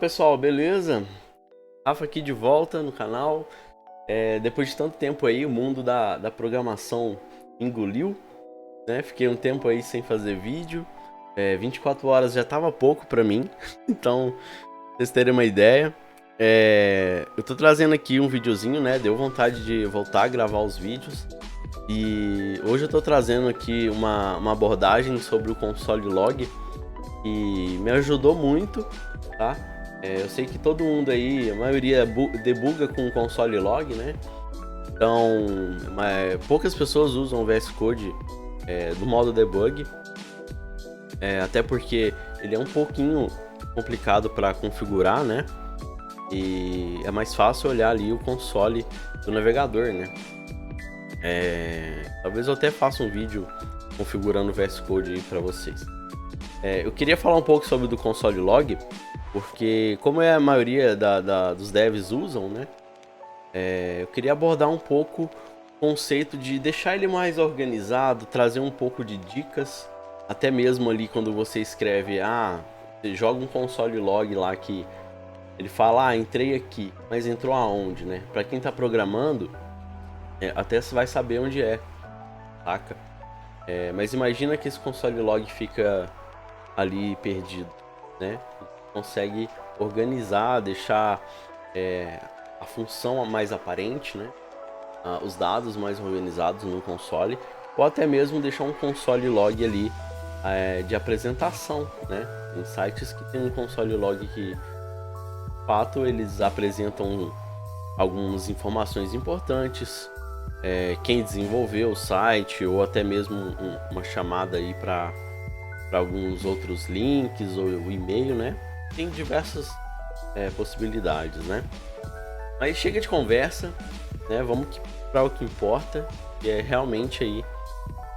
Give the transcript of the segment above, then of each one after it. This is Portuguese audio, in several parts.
Pessoal, beleza? Rafa aqui de volta no canal. Depois de tanto tempo aí, o mundo da programação engoliu, né? Fiquei um tempo aí sem fazer vídeo. 24 horas já tava pouco pra mim, então, pra vocês terem uma ideia. Eu tô trazendo aqui um videozinho, né? Deu vontade de voltar a gravar os vídeos. E hoje eu tô trazendo aqui uma abordagem sobre o console log, que me ajudou muito, tá? Eu sei que todo mundo aí, a maioria debuga com o console log, né? Então, poucas pessoas usam o VS Code do modo debug, até porque ele é um pouquinho complicado para configurar, né? E é mais fácil olhar ali o console do navegador, né? Talvez eu até faça um vídeo configurando o VS Code aí para vocês. Eu queria falar um pouco sobre o do console log, porque como a maioria dos devs usam, né? Eu queria abordar um pouco o conceito de deixar ele mais organizado, trazer um pouco de dicas, até mesmo ali quando você escreve, você joga um console log lá que ele fala, entrei aqui, mas entrou aonde, né? Para quem tá programando, até você vai saber onde é, saca? Mas imagina que esse console log fica ali perdido, né? Consegue organizar, deixar a função mais aparente, né? Os dados mais organizados no console, ou até mesmo deixar um console log ali de apresentação, né? Tem sites que tem um console log que, de fato, eles apresentam algumas informações importantes, quem desenvolveu o site, ou até mesmo uma chamada aí para alguns outros links ou o e-mail, né? Tem diversas possibilidades, né? Mas chega de conversa, né? Vamos para o que importa, que é realmente aí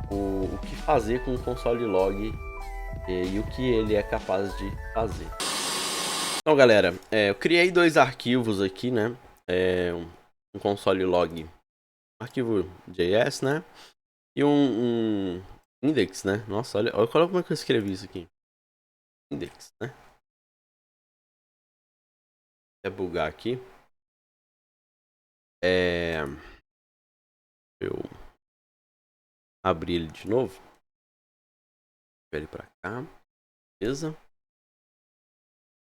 o que fazer com o console log e o que ele é capaz de fazer. Então, galera, eu criei dois arquivos aqui, né? Um console log, arquivo JS, né? E um index, né? Nossa, olha como é que eu escrevi isso aqui. Index, né? Vou bugar aqui. Eu abrir ele de novo. Ele pra cá. Beleza?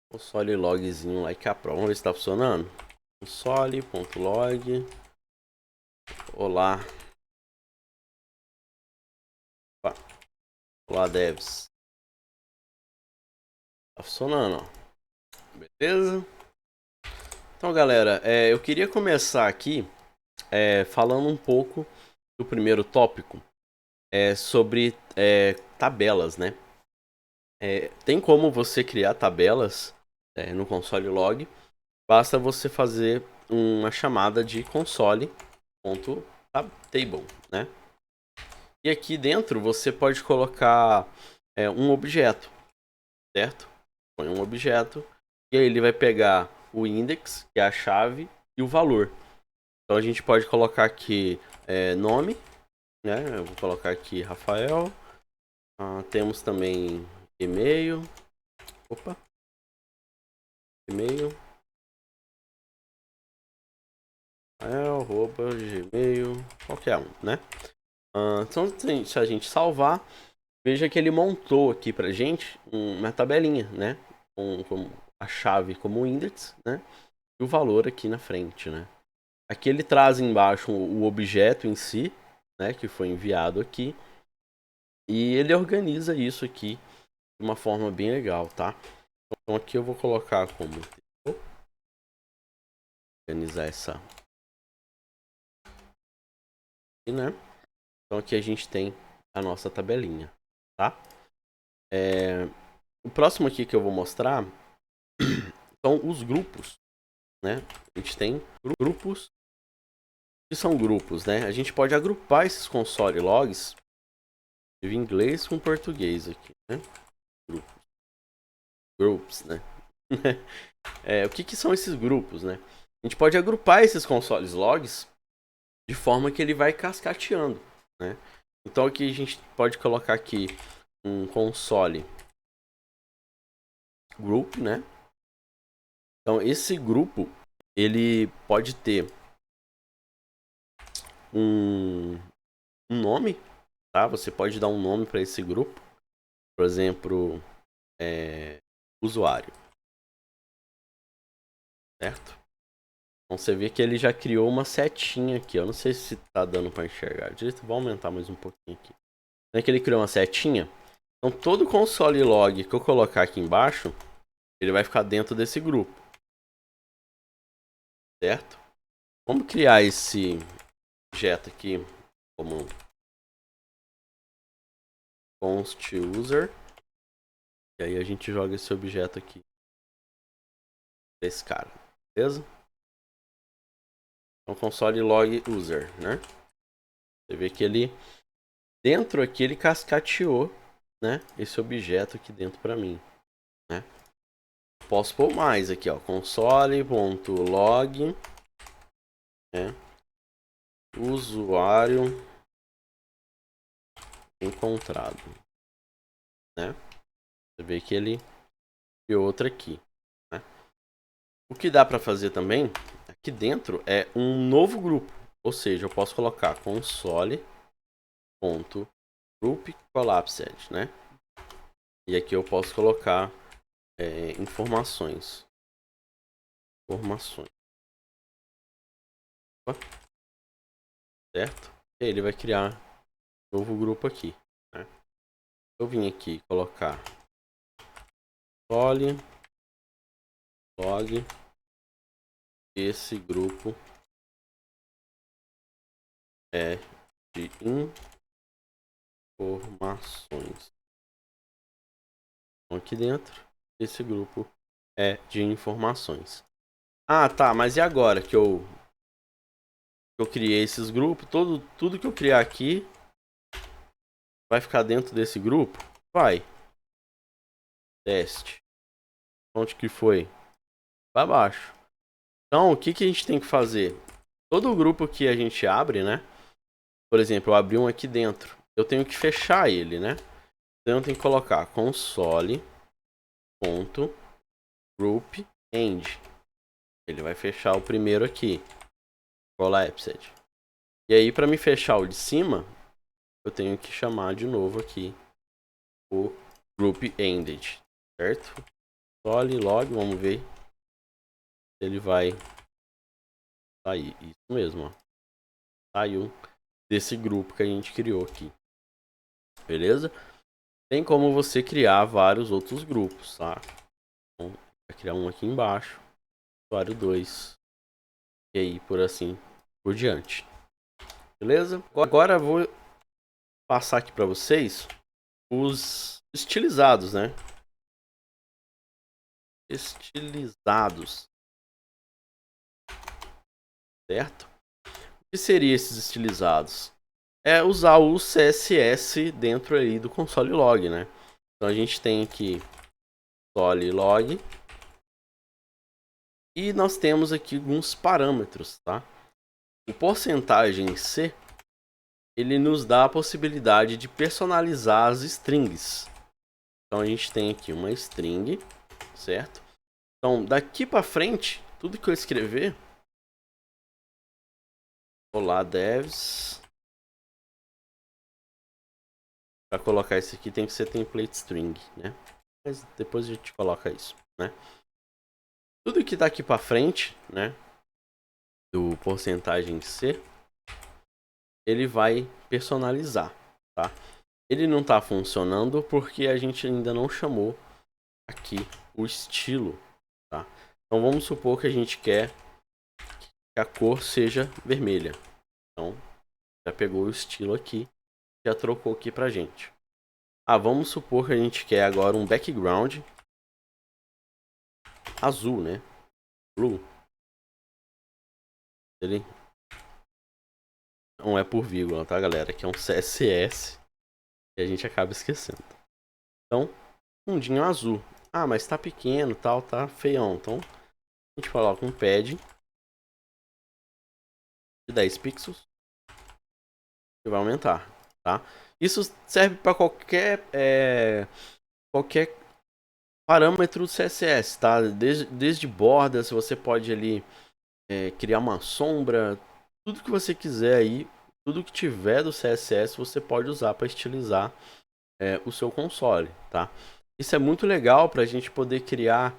Console logzinho lá e cá. Vamos ver se tá funcionando. Console.log. Olá. Opa. Olá, devs. Tá funcionando, ó. Beleza? Então, galera, eu queria começar aqui falando um pouco do primeiro tópico. Sobre tabelas, né? Tem como você criar tabelas no console log. Basta você fazer uma chamada de console.table, né? E aqui dentro você pode colocar um objeto, certo? Põe um objeto e aí ele vai pegar o index, que é a chave, e o valor. Então a gente pode colocar aqui nome, né? Eu vou colocar aqui Rafael. Temos também e-mail. Opa. E-mail. Gmail, qualquer um, né? Então, se a gente salvar, veja que ele montou aqui pra gente uma tabelinha, né? Com a chave como index, né? E o valor aqui na frente, né? Aqui ele traz embaixo o objeto em si, né? Que foi enviado aqui. E ele organiza isso aqui de uma forma bem legal, tá? Então aqui eu vou colocar como organizar essa, né? Então aqui a gente tem a nossa tabelinha, tá? O próximo aqui que eu vou mostrar são os grupos, né? A gente tem grupos que são grupos, né? A gente pode agrupar esses console logs de inglês com português aqui, né? Groups, né? O que são esses grupos, né? A gente pode agrupar esses consoles logs de forma que ele vai cascateando, né? Então aqui a gente pode colocar aqui um console group, né? Então esse grupo, ele pode ter um nome, tá? Você pode dar um nome para esse grupo. Por exemplo, usuário. Certo? Então você vê que ele já criou uma setinha aqui. Eu não sei se tá dando para enxergar direito. Vou aumentar mais um pouquinho aqui. Então é que ele criou uma setinha. Então todo console log que eu colocar aqui embaixo, ele vai ficar dentro desse grupo. Certo? Vamos criar esse objeto aqui como const user. E aí a gente joga esse objeto aqui. Desse cara. Beleza? Então console log user, né? Você vê que ele dentro aqui ele cascateou, né, esse objeto aqui dentro para mim, né? Posso pôr mais aqui, ó, console.log, né, usuário encontrado, né? Você vê que ele criou outra aqui, né? O que dá para fazer também aqui dentro é um novo grupo, ou seja, eu posso colocar console.groupCollapsed, né? E aqui eu posso colocar informações. Certo? E aí ele vai criar um novo grupo aqui, né? Eu vim aqui colocar log esse grupo é de informações. Então aqui dentro esse grupo é de informações. Ah, tá, mas e agora que eu criei esses grupos, tudo que eu criar aqui vai ficar dentro desse grupo? Vai. Teste. Onde que foi? Para baixo. Então, o que a gente tem que fazer? Todo grupo que a gente abre, né? Por exemplo, eu abri um aqui dentro. Eu tenho que fechar ele, né? Então eu tenho que colocar console.groupEnd. Ele vai fechar o primeiro aqui. Collapsed. E aí, para me fechar o de cima, eu tenho que chamar de novo aqui o groupEnded. Certo? Console log, vamos ver se ele vai sair. Isso mesmo, ó. Saiu desse grupo que a gente criou aqui. Beleza? Tem como você criar vários outros grupos, tá? Então, vai criar um aqui embaixo, usuário 2, e aí por assim por diante. Beleza? Agora eu vou passar aqui para vocês os estilizados, né? Estilizados. Certo? O que seriam esses estilizados? É usar o CSS dentro aí do console log, né? Então a gente tem aqui console log e nós temos aqui alguns parâmetros, tá? O porcentagem C, ele nos dá a possibilidade de personalizar as strings. Então a gente tem aqui uma string, certo? Então daqui para frente, tudo que eu escrever, olá devs, para colocar isso aqui tem que ser template string, né? Mas depois a gente coloca isso, né? Tudo que tá aqui para frente, né, do porcentagem C, ele vai personalizar, tá? Ele não tá funcionando porque a gente ainda não chamou aqui o estilo, tá? Então vamos supor que a gente quer que a cor seja vermelha. Então já pegou o estilo aqui, já trocou aqui pra gente. Ah, vamos supor que a gente quer agora um background azul, né? Blue. Ele não é por vírgula, tá, galera? Que é um CSS e a gente acaba esquecendo. Então, fundinho azul. Ah, mas tá pequeno, tal, tá feião. Então, a gente coloca um pad de 10 pixels e vai aumentar, tá? Isso serve para qualquer Parâmetro CSS, tá? Desde bordas, você pode ali criar uma sombra, tudo que você quiser aí, tudo que tiver do CSS você pode usar para estilizar o seu console, tá? Isso é muito legal para a gente poder criar,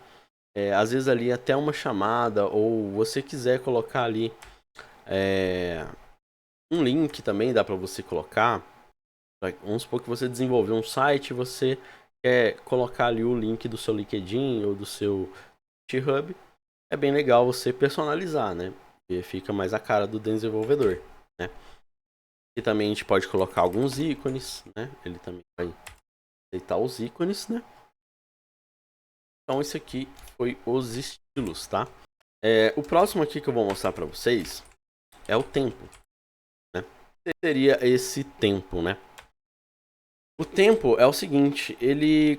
às vezes ali até uma chamada, ou você quiser colocar ali um link também, dá para você colocar. Vamos supor que você desenvolveu um site, você quer colocar ali o link do seu LinkedIn ou do seu GitHub. É bem legal você personalizar, né? E fica mais a cara do desenvolvedor, né? E também a gente pode colocar alguns ícones, né? Ele também vai aceitar os ícones, né? Então esse aqui foi os estilos, tá? O próximo aqui que eu vou mostrar para vocês é o tempo, né? O que seria esse tempo, né? O tempo é o seguinte, ele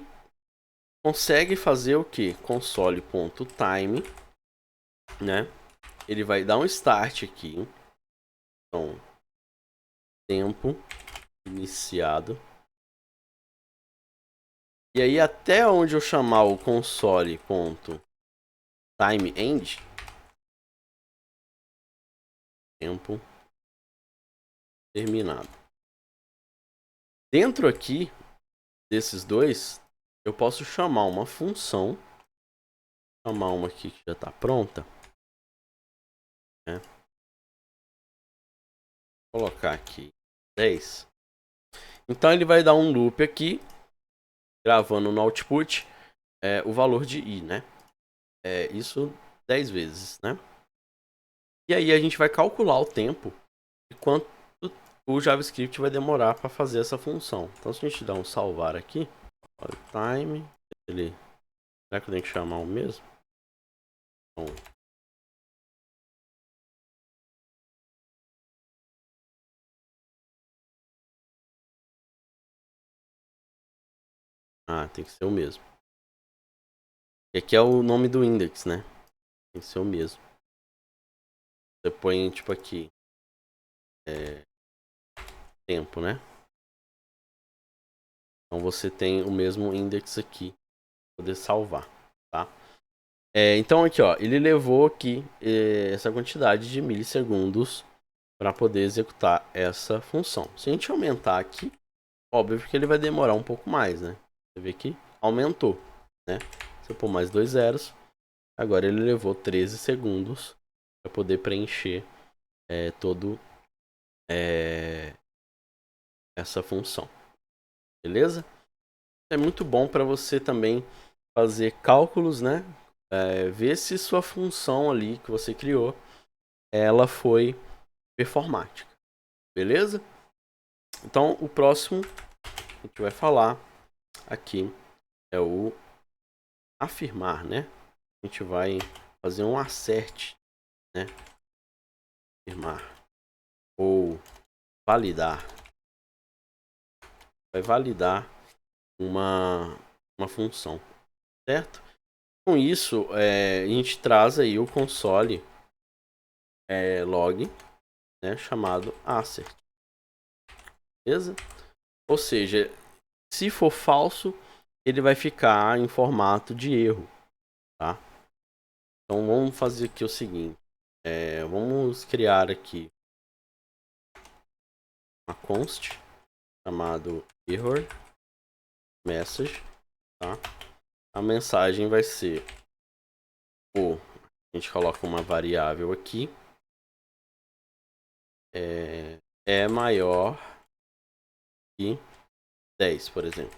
consegue fazer o que? Console.time, né? Ele vai dar um start aqui. Então, tempo iniciado. E aí até onde eu chamar o console.timeEnd, tempo terminado. Dentro aqui desses dois, eu posso chamar uma função, chamar uma aqui que já está pronta, né? Vou colocar aqui 10. Então ele vai dar um loop aqui, gravando no output o valor de i, né? Isso 10 vezes, né? E aí a gente vai calcular o tempo e quanto o JavaScript vai demorar para fazer essa função. Então se a gente dá um salvar aqui, time, será que eu tenho que chamar o mesmo? Então, tem que ser o mesmo. E aqui é o nome do index, né? Tem que ser o mesmo. Você põe tipo aqui tempo, né? Então você tem o mesmo index aqui para poder salvar, tá? Então aqui, ó, ele levou aqui essa quantidade de milissegundos para poder executar essa função. Se a gente aumentar aqui, óbvio que ele vai demorar um pouco mais, né? Você vê que aumentou, né? Se eu pôr mais 2 zeros, agora ele levou 13 segundos para poder preencher todo essa função. Beleza? É muito bom para você também fazer cálculos, né? Ver se sua função ali que você criou, ela foi performática. Beleza? Então, o próximo que a gente vai falar aqui é o afirmar, né? A gente vai fazer um assert, né? Afirmar ou validar. Vai validar uma função, certo? Com isso, a gente traz aí o console log, né? Chamado assert. Beleza? Ou seja, se for falso, ele vai ficar em formato de erro, tá? Então vamos fazer aqui o seguinte, vamos criar aqui uma const chamado error message, tá? A mensagem vai ser a gente coloca uma variável aqui, é maior que 10, por exemplo,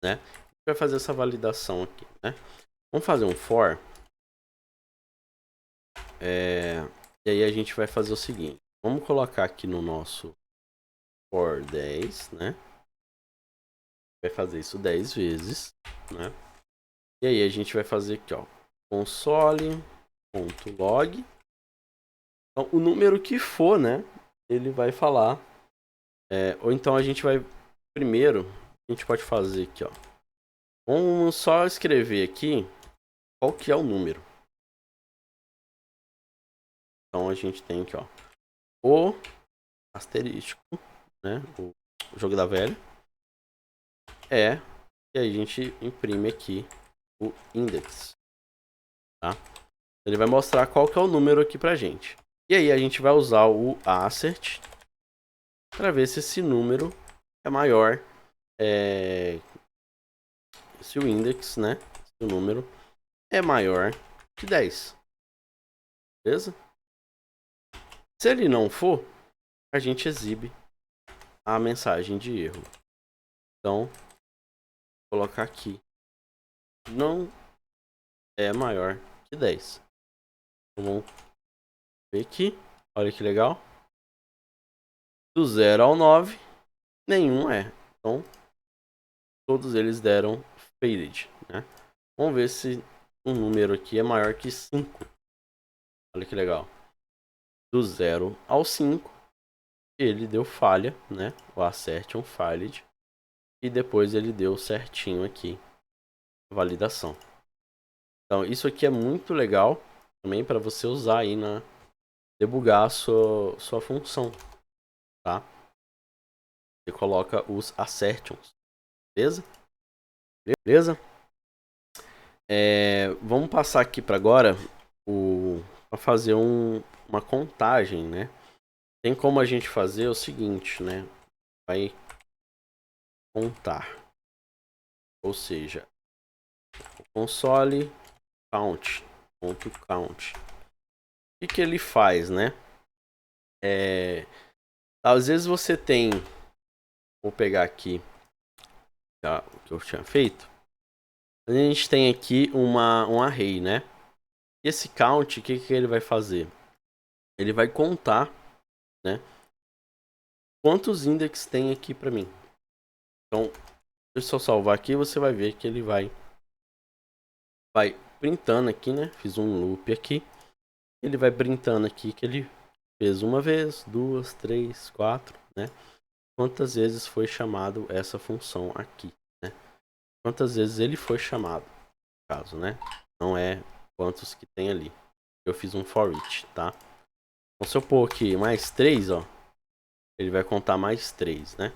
né? A gente vai fazer essa validação aqui, né? Vamos fazer um for. E aí a gente vai fazer o seguinte. Vamos colocar aqui no nosso for 10, né? Vai fazer isso 10 vezes, né? E aí a gente vai fazer aqui, ó. Console.log. Então, o número que for, né? Ele vai falar. Ou então a gente vai... Primeiro, a gente pode fazer aqui, ó. Vamos só escrever aqui qual que é o número. Então a gente tem aqui, ó. O asterístico, né? O jogo da velha. E aí a gente imprime aqui o index, tá? Ele vai mostrar qual que é o número aqui pra gente. E aí a gente vai usar o assert para ver se esse número é maior, se o index, né, se o número é maior que 10, beleza? Se ele não for, a gente exibe a mensagem de erro. Então, vou colocar aqui, não é maior que 10. Então, vamos ver aqui, olha que legal. Do 0 ao 9, nenhum é. Então, todos eles deram faded, né? Vamos ver se um número aqui é maior que 5. Olha que legal. Do 0 ao 5, ele deu falha, né? O assertion failed. E depois ele deu certinho aqui a validação. Então, isso aqui é muito legal também para você usar aí na debugar a sua função, tá? Você coloca os assertions, beleza? Beleza? Vamos passar aqui para agora para fazer uma contagem, né? Tem como a gente fazer o seguinte, né? Vai contar, ou seja, o console count. O que ele faz, né? Às vezes você tem, vou pegar aqui o que eu tinha feito. A gente tem aqui um array, né? E esse count, o que ele vai fazer? Ele vai contar, né? Quantos index tem aqui para mim. Então, se eu salvar aqui, você vai ver que ele vai printando aqui, né? Fiz um loop aqui. Ele vai printando aqui que ele fez uma vez, duas, três, quatro, né? Quantas vezes foi chamado essa função aqui, né? Quantas vezes ele foi chamado, no caso, né? Não é quantos que tem ali. Eu fiz um for each, tá? Então, se eu pôr aqui mais 3, ó, ele vai contar mais 3, né?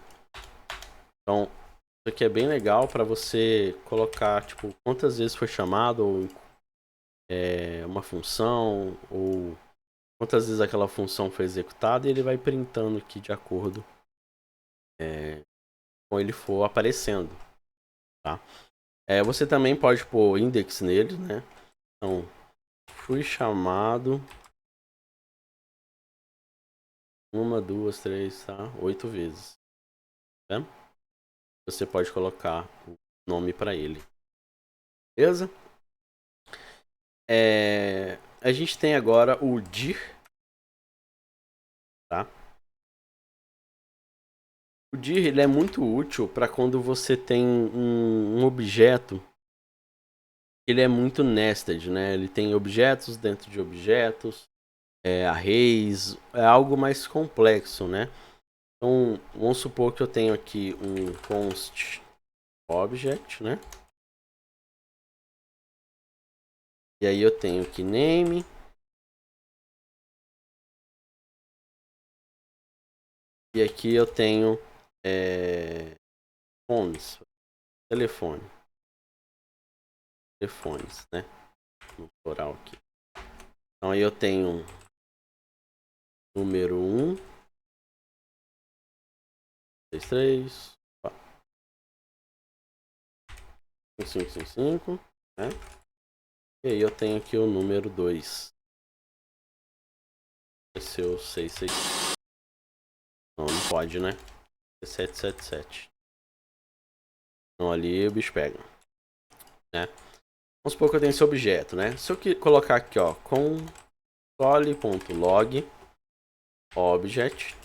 Então, isso aqui é bem legal para você colocar, tipo, quantas vezes foi chamado, ou uma função, ou quantas vezes aquela função foi executada, e ele vai printando aqui de acordo com ele for aparecendo, tá? Você também pode pôr index nele, né? Então, fui chamado uma, duas, três, tá? 8 vezes, né? Você pode colocar o nome para ele, beleza? A gente tem agora o dir, tá? O dir ele é muito útil para quando você tem um objeto. Ele é muito nested, né? Ele tem objetos dentro de objetos, arrays, é algo mais complexo, né? Então, vamos supor que eu tenho aqui um const object, né? E aí eu tenho aqui name. E aqui eu tenho phones, telefones, né? No plural aqui. Então aí eu tenho número 1, 2, 3, 5, 5, 5, né? E aí eu tenho aqui o número 2. Esse é o 6, 6. Não pode, né? 777. Então ali o bicho pega, né? Vamos supor que eu tenho esse objeto, né? Se eu colocar aqui, ó, console.log object,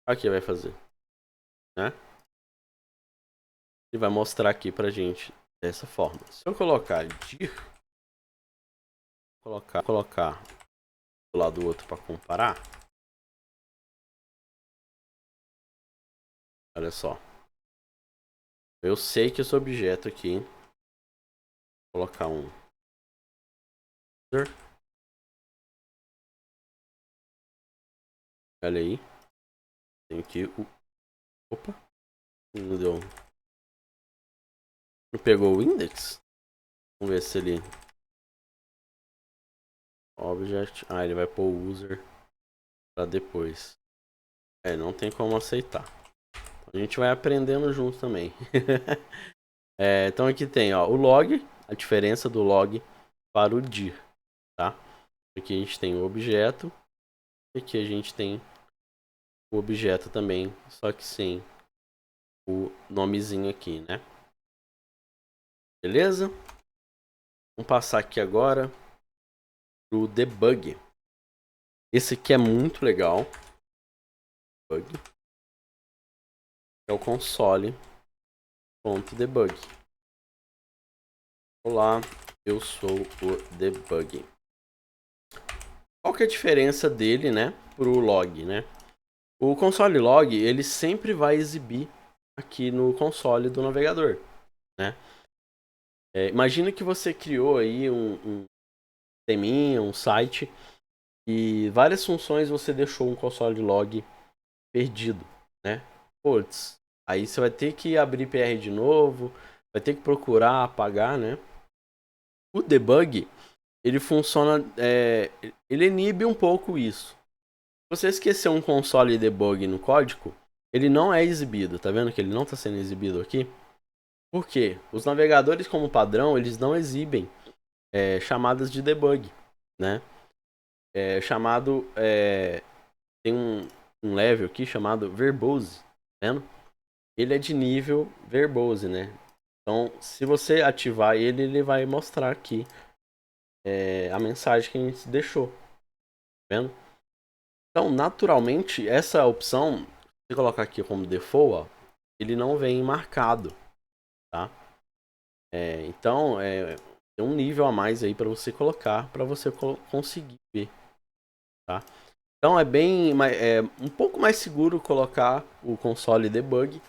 aqui vai fazer, né? Ele vai mostrar aqui pra gente dessa forma. Se eu colocar dir, colocar do lado do outro para comparar, olha só. Eu sei que esse objeto aqui, vou colocar um olha aí, tem aqui o opa, não deu, não pegou o index? Vamos ver se ele... Object. Ah, ele vai pôr o user pra depois. Não tem como aceitar. A gente vai aprendendo junto também. Então aqui tem, ó, o log, a diferença do log para o dir, tá? Aqui a gente tem o objeto. E aqui a gente tem o objeto também, só que sem o nomezinho aqui, né? Beleza? Vamos passar aqui agora pro debug. Esse aqui é muito legal. Debug. É o console.debug. Olá, eu sou o debug. Qual que é a diferença dele, né, pro log, né? O console log, ele sempre vai exibir aqui no console do navegador, né? Imagina que você criou aí um teminha, um site, e várias funções você deixou um console log perdido, né? Puts, aí você vai ter que abrir PR de novo, vai ter que procurar apagar, né? O debug, ele funciona, ele inibe um pouco isso. Se você esquecer um console debug no código, ele não é exibido, tá vendo que ele não está sendo exibido aqui? Por quê? Os navegadores como padrão, eles não exibem chamadas de debug, né? Tem um level aqui chamado verbose, tá vendo? Ele é de nível verbose, né? Então, se você ativar ele, ele vai mostrar aqui a mensagem que a gente deixou, tá vendo? Então, naturalmente, essa opção, se você colocar aqui como default, ó, ele não vem marcado, tá? Então, tem um nível a mais aí para você colocar, para você conseguir ver, tá? Então, é um pouco mais seguro colocar o console debug,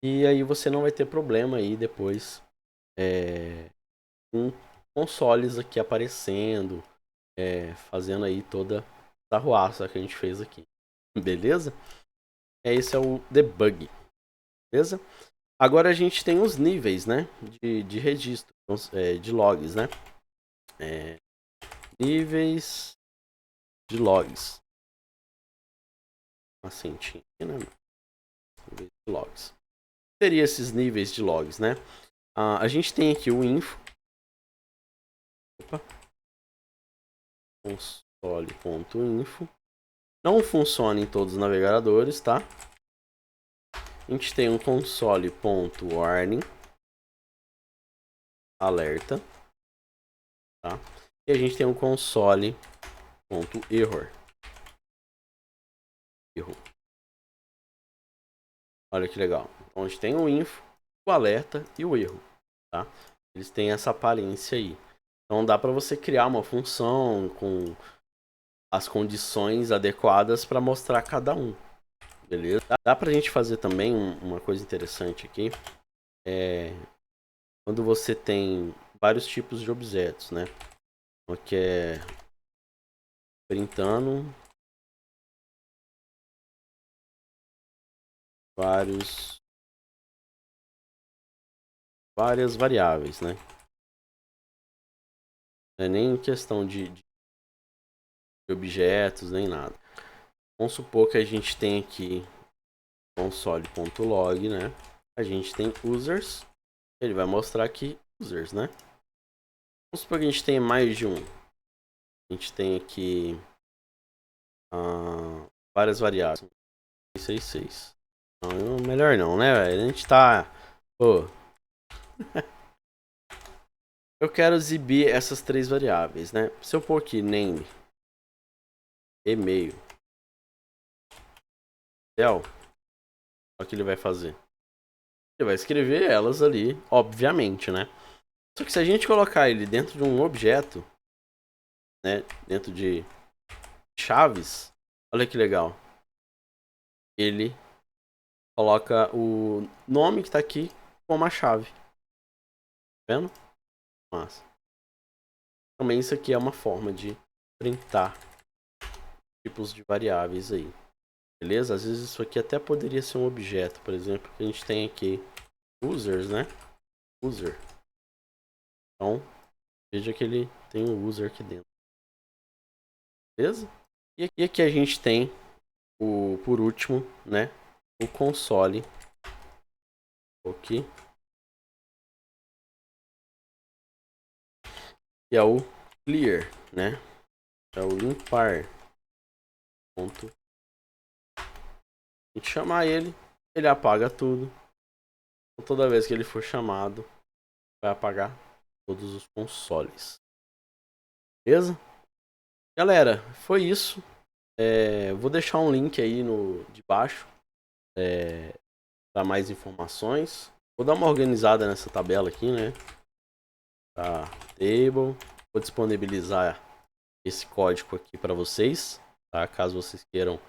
e aí você não vai ter problema aí depois com consoles aqui aparecendo, fazendo aí toda a arruaça que a gente fez aqui, beleza? Esse é o debug, beleza? Agora a gente tem os níveis, né, de registro, de logs, né? Níveis de logs. Acentinho, né? Níveis de logs. Seria esses níveis de logs, né? A gente tem aqui o info. Console.info. Não funciona em todos os navegadores, tá? A gente tem um console.warning. Alerta. Tá? E a gente tem um console.error. Erro. Olha que legal. Então a gente tem o info, o alerta e o erro, tá? Eles têm essa aparência aí. Então dá para você criar uma função com as condições adequadas para mostrar cada um, beleza? Dá pra gente fazer também uma coisa interessante aqui, quando você tem vários tipos de objetos, né? Aqui é printando várias variáveis, né? Não é nem questão de objetos, nem nada. Vamos supor que a gente tem aqui console.log, né? A gente tem users, ele vai mostrar aqui users, né? Vamos supor que a gente tem mais de um. A gente tem aqui várias variáveis. 666. Não, melhor não, né, velho? A gente tá... Pô. Eu quero exibir essas três variáveis, né? Se eu pôr aqui name, e-mail, olha o que ele vai fazer. Ele vai escrever elas ali, obviamente, né? Só que se a gente colocar ele dentro de um objeto, né? Dentro de chaves, olha que legal. Ele coloca o nome que tá aqui como a chave. Tá vendo? Massa. Também isso aqui é uma forma de printar tipos de variáveis aí. Beleza? Às vezes isso aqui até poderia ser um objeto, por exemplo, que a gente tem aqui users, né? User. Então, veja que ele tem um user aqui dentro. Beleza? E aqui a gente tem, por último, né, o console. Aqui. Que é o clear, né? É o limpar. Ponto. A gente chamar ele, ele apaga tudo. Então, toda vez que ele for chamado, vai apagar todos os consoles. Beleza? Galera, foi isso. Vou deixar um link aí de baixo para mais informações. Vou dar uma organizada nessa tabela aqui, né? Tá, table. Vou disponibilizar esse código aqui para vocês, tá? Caso vocês queiram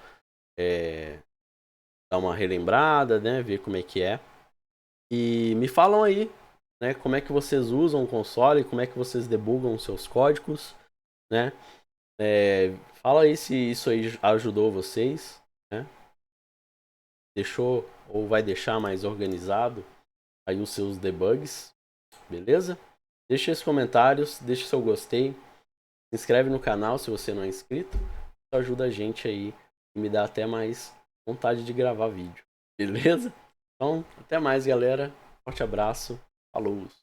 dar uma relembrada, né? Ver como é que é. E me falam aí, né? Como é que vocês usam o console, como é que vocês debugam os seus códigos, né? Fala aí se isso aí ajudou vocês, né? Deixou ou vai deixar mais organizado aí os seus debugs, beleza? Deixa os comentários, deixa seu gostei, se inscreve no canal se você não é inscrito, isso ajuda a gente aí e me dá até mais vontade de gravar vídeo, beleza? Então, até mais, galera. Forte abraço. Falou!